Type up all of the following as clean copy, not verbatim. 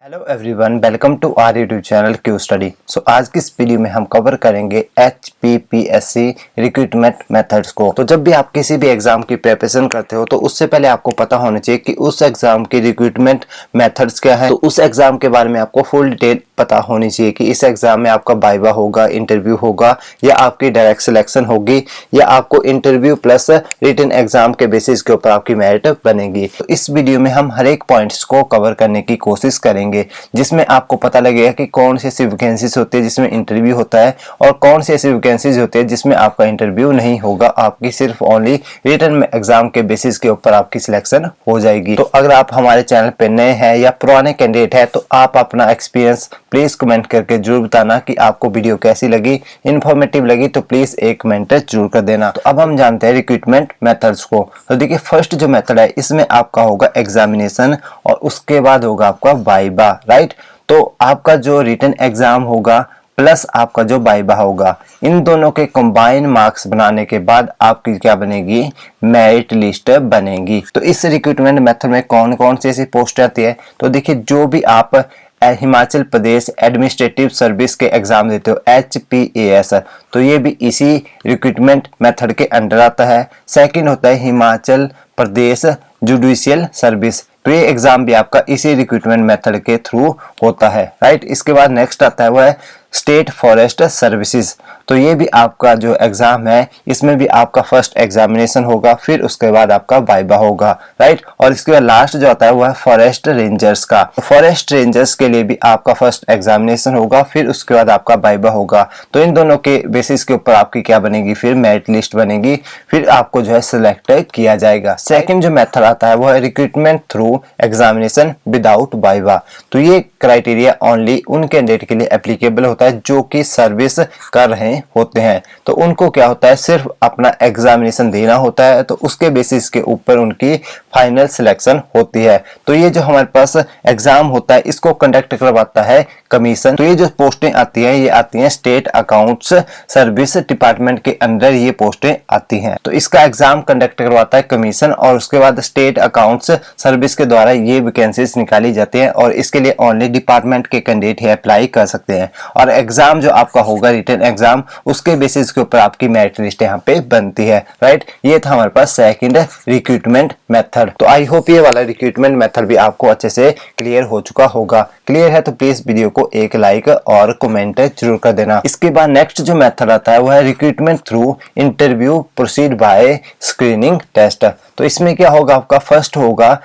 Hello everyone, welcome to our YouTube channel Q study. So आज की इस video में हम कवर करेंगे HPPSC रिक्रूटमेंट मेथड्स को। तो जब भी आप किसी भी एग्जाम की प्रिपरेशन करते हो तो उससे पहले आपको पता होना चाहिए कि उस एग्जाम की रिक्रूटमेंट मेथड्स क्या है। तो उस एग्जाम के बारे में आपको फुल डिटेल पता होनी चाहिए कि इस एग्जाम में आपका वाइवा होगा, इंटरव्यू होगा, या आपकी डायरेक्ट सिलेक्शन होगी, या आपको इंटरव्यू प्लस रिटन एग्जाम के बेसिस के ऊपर आपकी मेरिट बनेगी। तो इस वीडियो में हम हर एक पॉइंट्स को कवर करने की कोशिश करेंगे, जिसमें आपको पता लगेगा कि कौन सी ऐसी वैकेंसीज होती है जिसमें इंटरव्यू होता है और कौन सी ऐसी वैकेंसीज होती है जिसमें आपका इंटरव्यू नहीं होगा, आपकी सिर्फ ओनली रिटन एग्जाम के बेसिस के ऊपर आपकी सिलेक्शन हो जाएगी। तो अगर आप हमारे चैनल पे नए हैं या पुराने कैंडिडेट है तो आप अपना एक्सपीरियंस प्लीज कमेंट करके जरूर बताना कि आपको वीडियो कैसी लगी, इन्फॉर्मेटिव लगी तो प्लीज एक कमेंट जरूर कर देना। तो अब हम जानते हैं रिक्रूटमेंट मेथड्स को। तो देखिए, फर्स्ट जो मेथड है इसमें आपका होगा एग्जामिनेशन और उसके बाद होगा आपका वाइवा, राइट। तो आपका जो रिटन एग्जाम होगा प्लस आपका जो वाइवा होगा, इन दोनों के कंबाइन मार्क्स बनाने के बाद आपकी क्या बनेगी, मेरिट लिस्ट बनेगी। तो इस रिक्रूटमेंट मेथड में कौन कौन सी ऐसी पोस्ट आती है, तो देखिए जो भी आप हिमाचल प्रदेश एडमिनिस्ट्रेटिव सर्विस के एग्जाम देते हो HPAS, तो ये भी इसी रिक्रूटमेंट मेथड के अंडर आता है। सेकंड होता है हिमाचल प्रदेश जुडिशियल सर्विस, तो ये एग्जाम भी आपका इसी रिक्रूटमेंट मेथड के थ्रू होता है, राइट। इसके बाद नेक्स्ट आता है वो है स्टेट फॉरेस्ट सर्विसेज, तो ये भी आपका जो एग्जाम है इसमें भी आपका फर्स्ट एग्जामिनेशन होगा, फिर उसके बाद आपका वाइवा होगा, राइट। और इसके बाद लास्ट जो आता है वो है फॉरेस्ट रेंजर्स का। फॉरेस्ट रेंजर्स के लिए भी आपका फर्स्ट एग्जामिनेशन होगा, फिर उसके बाद आपका वाइवा होगा। तो इन दोनों के बेसिस के ऊपर आपकी क्या बनेगी, फिर मेरिट लिस्ट बनेगी, फिर आपको जो है सिलेक्ट किया जाएगा। सेकंड जो मेथड आता है वो है recruitment through examination without viva. तो ये क्राइटेरिया ओनली उन कैंडिडेट के लिए एप्लीकेबल होता है जो कि सर्विस कर रहे होते हैं। तो उनको क्या होता है, सिर्फ अपना एग्जामिनेशन देना होता है, तो उसके बेसिस के ऊपर उनकी फाइनल सिलेक्शन होती है। तो ये जो हमारे पास एग्जाम होता है इसको कंडक्ट करवाता है कमीशन। तो ये जो पोस्टें आती हैं ये आती हैं स्टेट अकाउंट्स सर्विस डिपार्टमेंट के अंदर, ये पोस्टें आती हैं। तो इसका एग्जाम कंडक्ट करवाता है कमीशन और उसके बाद स्टेट अकाउंट्स सर्विस के द्वारा ये वैकेंसीज निकाली जाती हैं और इसके लिए ओनली डिपार्टमेंट के कैंडिडेट ही अप्लाई कर सकते हैं। और एग्जाम जो आपका होगा रिटन एग्जाम, उसके बेसिस के ऊपर आपकी मेरिट लिस्ट यहाँ पे बनती है, राइट। ये था हमारे पास सेकंड रिक्रूटमेंट मेथड। तो आई होप ये वाला रिक्रूटमेंट मेथड भी आपको अच्छे से क्लियर हो चुका होगा। क्लियर है तो प्लीज वीडियो को एक लाइक और कमेंट जरूर कर देना। इसके बाद नेक्स्ट जो मेथड आता है वो है recruitment through interview proceed by screening test. तो इसमें क्या होगा, आपका फर्स्ट होगा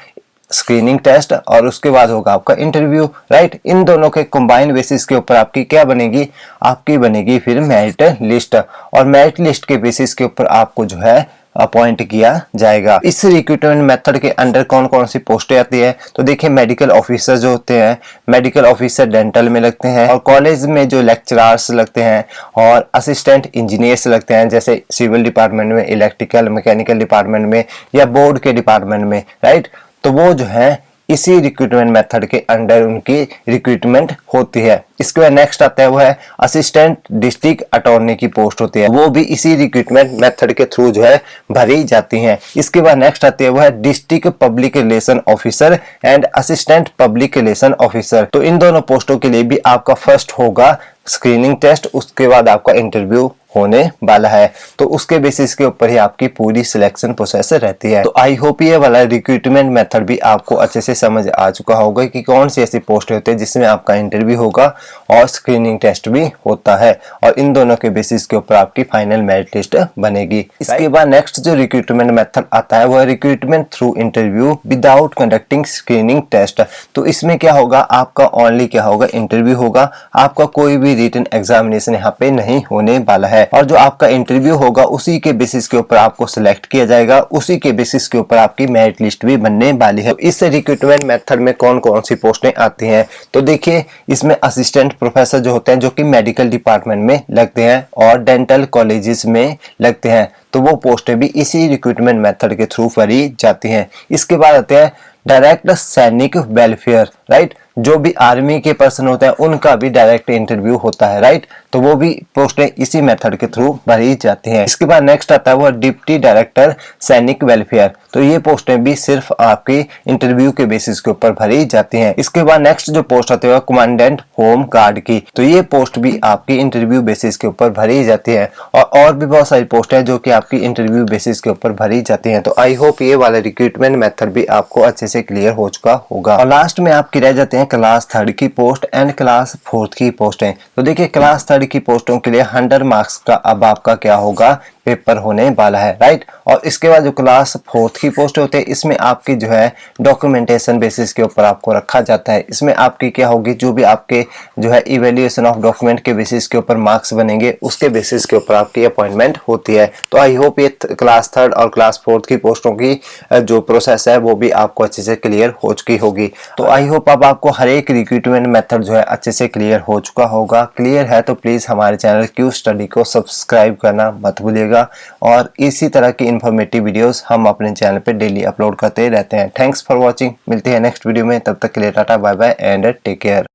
स्क्रीनिंग टेस्ट और उसके बाद होगा आपका इंटरव्यू, राइट। इन दोनों के कंबाइन बेसिस के ऊपर आपकी क्या बनेगी, आपकी बनेगी फिर मेरिट लिस्ट, और मेरिट लिस्ट के बेसिस के ऊपर आपको जो है अपॉइंट किया जाएगा। इस रिक्रूटमेंट मेथड के अंडर कौन कौन सी पोस्टें आती है, तो देखिए मेडिकल ऑफिसर जो होते हैं, मेडिकल ऑफिसर डेंटल में लगते हैं, और कॉलेज में जो लेक्चरर्स लगते हैं, और असिस्टेंट इंजीनियर्स लगते हैं जैसे सिविल डिपार्टमेंट में, इलेक्ट्रिकल मैकेनिकल डिपार्टमेंट में, या बोर्ड के डिपार्टमेंट में, राइट। तो वो जो है इसी रिक्रूटमेंट मेथड के अंडर उनकी रिक्रूटमेंट होती है। इसके बाद नेक्स्ट आता है वो है असिस्टेंट डिस्ट्रिक्ट अटॉर्नी की पोस्ट होती है, वो भी इसी रिक्रूटमेंट मेथड के थ्रू जो है भरी जाती हैं। इसके बाद नेक्स्ट आती है वो है district public relation officer and assistant public relation officer. तो इन दोनों पोस्टों के लिए भी आपका फर्स्ट होगा स्क्रीनिंग टेस्ट, उसके बाद आपका इंटरव्यू होने वाला है। तो उसके बेसिस के ऊपर ही आपकी पूरी सिलेक्शन प्रोसेस रहती है। तो आई होप ये वाला रिक्रूटमेंट मेथड भी आपको अच्छे से समझ आ चुका होगा कि कौन सी ऐसी पोस्ट होती है जिसमें आपका इंटरव्यू होगा और स्क्रीनिंग टेस्ट भी होता है, और इन दोनों के बेसिस के ऊपर आपकी फाइनल मेरिट लिस्ट बनेगी। इसके बाद नेक्स्ट जो रिक्रूटमेंट मेथड आता है वो है recruitment through interview without conducting screening test. तो इसमें क्या होगा, आपका ओनली क्या होगा, इंटरव्यू होगा, आपका कोई भी रिटन एग्जामिनेशन यहाँ पे नहीं होने वाला है, और जो आपका इंटरव्यू होगा उसी के बेसिस के ऊपर आपको सिलेक्ट किया जाएगा, उसी के बेसिस के ऊपर आपकी मेरिट लिस्ट भी बनने वाली है। तो इस रिक्रूटमेंट मेथड में कौन कौन सी पोस्टें आती हैं, तो देखिए इसमें असिस्टेंट प्रोफेसर जो होते हैं जो कि मेडिकल डिपार्टमेंट में लगते हैं और डेंटल कॉलेजेस में लगते हैं, तो वो पोस्टें भी इसी रिक्रूटमेंट मेथड के थ्रू भरी जाती हैं। इसके बाद आते हैं डायरेक्ट सैनिक वेलफेयर, राइट। जो भी आर्मी के पर्सन होते हैं उनका भी डायरेक्ट इंटरव्यू होता है, राइट। तो वो भी पोस्टें इसी मेथड के थ्रू भरी जाती हैं। इसके बाद नेक्स्ट आता है वो डिप्टी डायरेक्टर सैनिक वेलफेयर। तो ये पोस्टें भी सिर्फ आपकी इंटरव्यू के बेसिस के ऊपर भरी जाती हैं। इसके बाद नेक्स्ट जो पोस्ट आती है कमांडेंट होम गार्ड की। तो ये पोस्ट भी आपकी इंटरव्यू बेसिस के ऊपर भरी जाती है और भी बहुत सारी पोस्ट है जो कि आपकी इंटरव्यू बेसिस के ऊपर भरी जाती हैं। तो आई होप ये वाला रिक्रूटमेंट मेथड भी आपको अच्छे से क्लियर हो चुका होगा। और लास्ट में आपकी रह जाते हैं क्लास 3 की पोस्ट एंड क्लास 4 की पोस्टें। तो देखिए क्लास 3 की पोस्टों के लिए 100 मार्क्स का अब आपका क्या होगा, पेपर होने वाला है, राइट। और इसके बाद जो क्लास 4 की पोस्ट होते हैं इसमें आपकी जो है डॉक्यूमेंटेशन बेसिस के ऊपर आपको रखा जाता है। इसमें आपकी क्या होगी, जो भी आपके जो है इवेल्युएशन ऑफ डॉक्यूमेंट के बेसिस के ऊपर मार्क्स बनेंगे उसके बेसिस के ऊपर आपकी अपॉइंटमेंट होती है। तो आई होप ये क्लास 3 और क्लास 4 की पोस्टों की जो प्रोसेस है वो भी आपको अच्छे से क्लियर हो चुकी होगी। तो आई होप अब आपको हर एक रिक्रूटमेंट मेथड जो है अच्छे से क्लियर हो चुका होगा। क्लियर है तो प्लीज हमारे चैनल क्यू स्टडी को सब्सक्राइब करना मत भूलिएगा और इसी तरह की इंफॉर्मेटिव वीडियोस हम अपने चैनल पे डेली अपलोड करते रहते हैं। Thanks for watching. मिलते हैं नेक्स्ट वीडियो में, तब तक के लिए tata bye bye and take care.